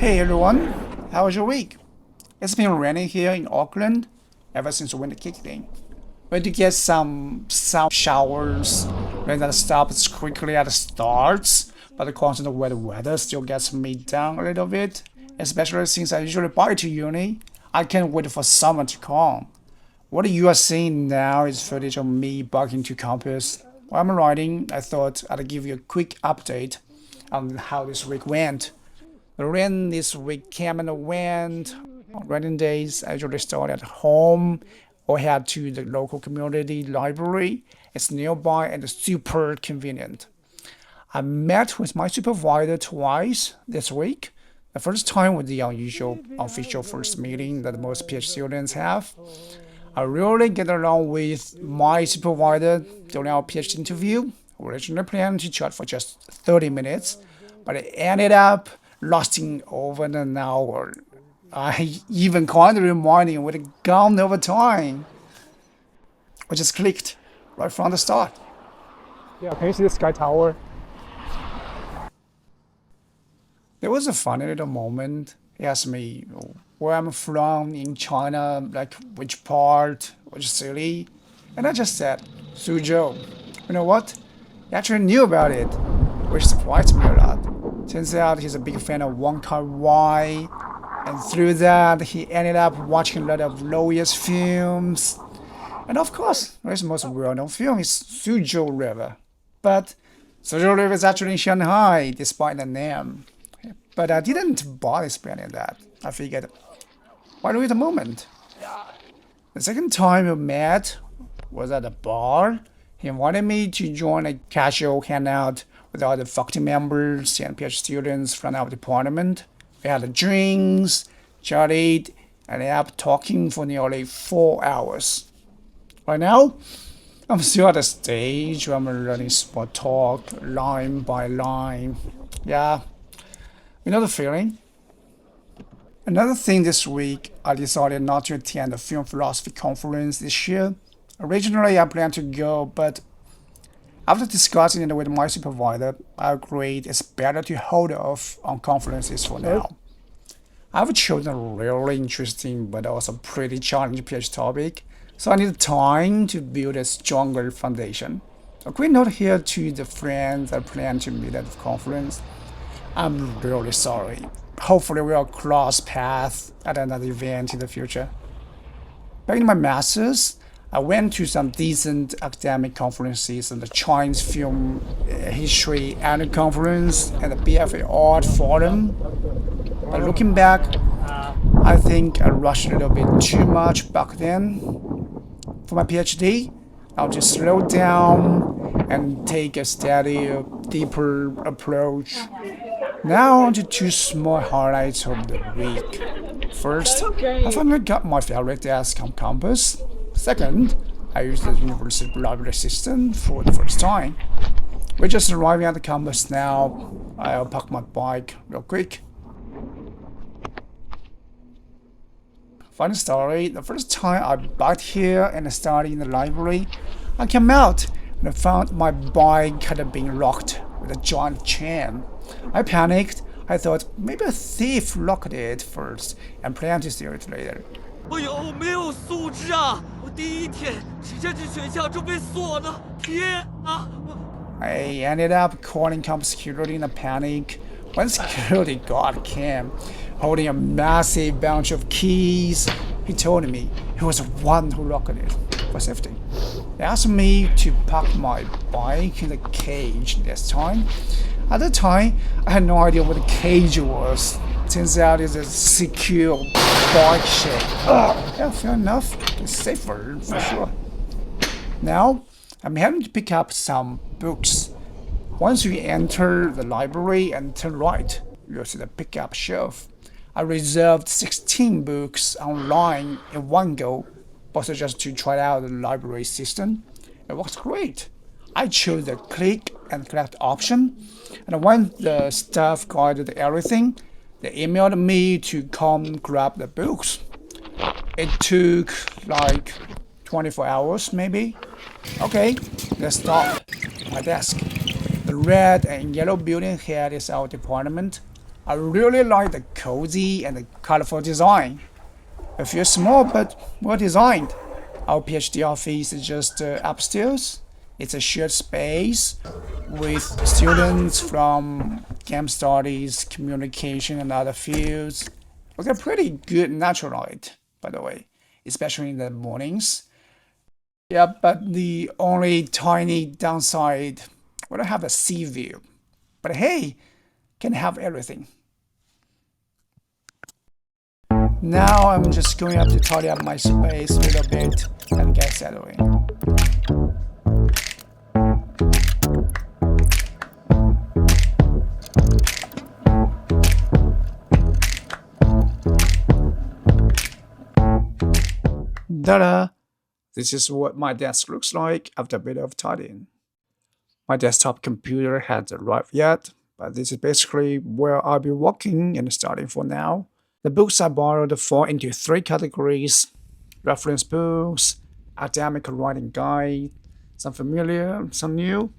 Hey everyone, how was your week? It's been raining here in Auckland ever since winter kicked in. We do get some showers when that stops quickly at the starts, but the constant wet weather still gets me down a little bit, especially since I usually bike to uni. I can't wait for summer to come. What you are seeing now is footage of me biking to campus. While I'm riding, I thought I'd give you a quick update on how this week went. The rain this week came and went. On rainy days, I usually start at home or head to the local community library. It's nearby and super convenient. I met with my supervisor twice this week. The first time was the unusual official first meeting that most PhD students have. I really get along with my supervisor during our PhD interview. We originally planned to chat for just 30 minutes, but it ended up lasting over an hour. I even can't remind him with gone over time. We just clicked right from the start. Yeah, can you see the Sky Tower? There was a funny little moment. He asked me where I'm from in China, like which part, which city, and I just said Suzhou. You know what? He actually knew about it, which surprised me a lot. Turns out he's a big fan of Wong Kar-wai, and through that he ended up watching a lot of Loy's films. And of course, his most well-known film is Suzhou River. But Suzhou River is actually in Shanghai, despite the name. But I didn't bother explaining that. I figured, why wait a moment? The second time we met was at a bar. He wanted me to join a casual hangout with other faculty members and PhD students from our department. We had drinks, chatted, and ended up talking for nearly 4 hours. Right now, I'm still at the stage where I'm learning small talk, line by line. Yeah, you know the feeling? Another thing this week, I decided not to attend the film philosophy conference this year. Originally, I planned to go, but after discussing it with my supervisor, I agreed it's better to hold off on conferences for now. I've chosen a really interesting but also pretty challenging PhD topic, so I need time to build a stronger foundation. A quick note here to the friends that plan to meet at the conference. I'm really sorry. Hopefully we'll cross paths at another event in the future. Back in my master's, I went to some decent academic conferences and the Chinese Film History Annual Conference and the BFA Art Forum. But looking back, I think I rushed a little bit too much back then. For my PhD, I'll just slow down and take a steadier, deeper approach. Now on to two small highlights of the week. First, I finally got my favorite desk on campus. Second, I used the university library system for the first time. We're just arriving at the campus now. I'll park my bike real quick. Funny story, the first time I biked here and studied in the library, I came out and I found my bike had been locked with a giant chain. I panicked. I thought maybe a thief locked it first and planned to steal it later. 哎呦，我没有素质啊！我第一天直接去学校就被锁了，天啊！ I ended up calling campus security in a panic. When security guard came, holding a massive bunch of keys, he told me he was the one who locked it for safety. He asked me to park my bike in the cage this time. At the time, I had no idea what a cage was. Turns out it's a secure bike shed. Yeah, fair enough. It's safer for sure. Now, I'm heading to pick up some books. Once you enter the library and turn right, you'll see the pickup shelf. I reserved 16 books online in one go, also just to try out the library system. It works great. I chose the click and collect option, and when the staff guided everything, they emailed me to come grab the books. It took like 24 hours maybe. Okay, let's start. My desk. The red and yellow building here is our department. I really like the cozy and the colorful design. It feels small but well designed. Our PhD office is just upstairs. It's a shared space with students from game studies, communication, and other fields. We get pretty good natural light, by the way, especially in the mornings. Yeah, but the only tiny downside, we don't have a sea view. But hey, can have everything. Now I'm just going up to tidy up my space a little bit and get settled in. Ta-da! This is what my desk looks like after a bit of tidying. My desktop computer hasn't arrived yet, but this is basically where I'll be working and studying for now. The books I borrowed fall into three categories: reference books, academic writing guide, some familiar, some new,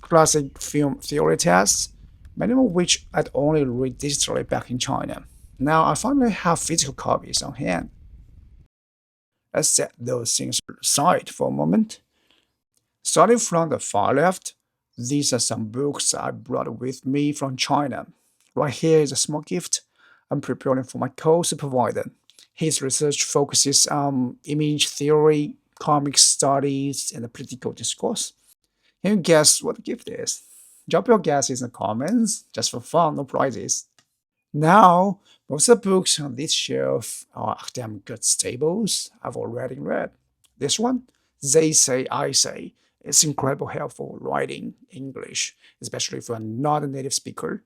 classic film theory tests, many of which I'd only read digitally back in China. Now I finally have physical copies on hand. Let's set those things aside for a moment. Starting from the far left, these are some books I brought with me from China. Right here is a small gift I'm preparing for my co-supervisor. His research focuses on image theory, comic studies, and political discourse. Can you guess what the gift is? Drop your guesses in the comments, just for fun, no prizes. Now, most of the books on this shelf are academic good staples I've already read. This one, They Say, I Say, is incredibly helpful writing English, especially if you're not a native speaker.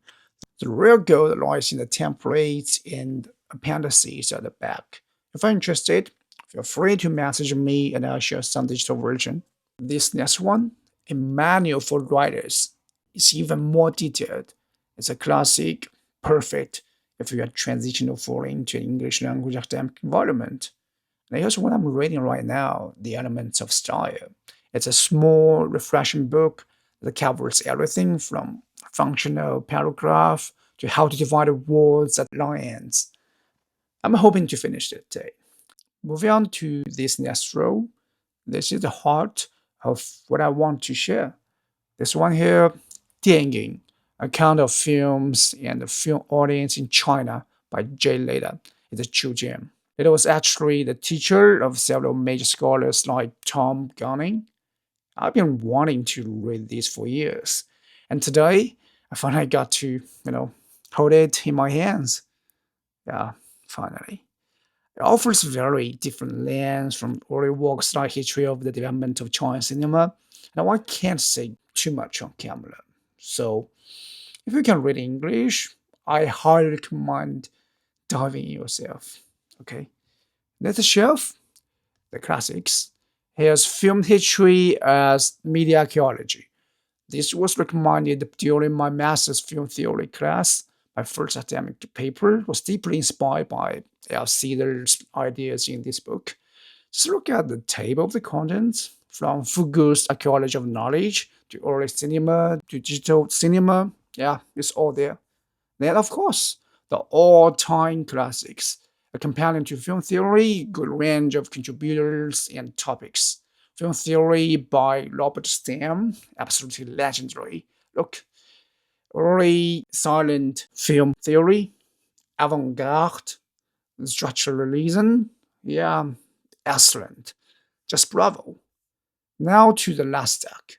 The real gold lies in the templates and appendices at the back. If you're interested, feel free to message me and I'll share some digital version. This next one, A Manual for Writers, is even more detailed. It's a classic, perfect if you are transitional foreign to English language academic environment. And here's what I'm reading right now, The Elements of Style. It's a small, refreshing book that covers everything from functional paragraph to how to divide words at long ends. I'm hoping to finish it today. Moving on to this next row, this is the heart of what I want to share. This one here, 电影, Account of Films and the Film Audience in China by Jay Leda. It's a true gem. It was actually the teacher of several major scholars like Tom Gunning. I've been wanting to read this for years, and today I finally got to, hold it in my hands. Yeah, finally. It offers very different lens from early works like History of the Development of Chinese Cinema, and I can't say too much on camera. So, if you can read English, I highly recommend diving in yourself. Okay, next shelf, the classics. Here's Film History as Media Archaeology. This was recommended during my master's film theory class. My first academic paper was deeply inspired by L. Cedars' ideas in this book. Just look at the table of the contents, from Fugu's Archaeology of Knowledge to early cinema to digital cinema. Yeah, it's all there. Then, of course, the all-time classics. A companion to film theory, good range of contributors and topics. Film theory by Robert Stam, absolutely legendary. Look, early silent film theory, avant-garde, structuralism, yeah, excellent. Just bravo. Now to the last stack.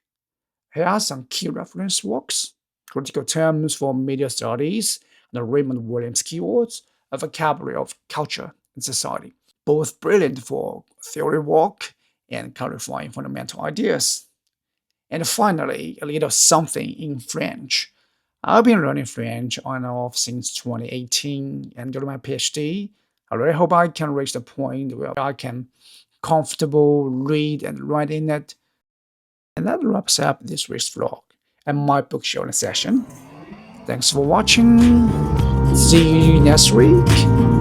Here are some key reference works, critical terms for media studies, and the Raymond Williams keywords, a vocabulary of culture and society, both brilliant for theory work and clarifying fundamental ideas. And finally, a little something in French. I've been learning French on and off since 2018, and during my PhD, I really hope I can reach the point where I can comfortable read and write in it. And that wraps up this week's vlog and my book sharing session. Thanks for watching. See you next week.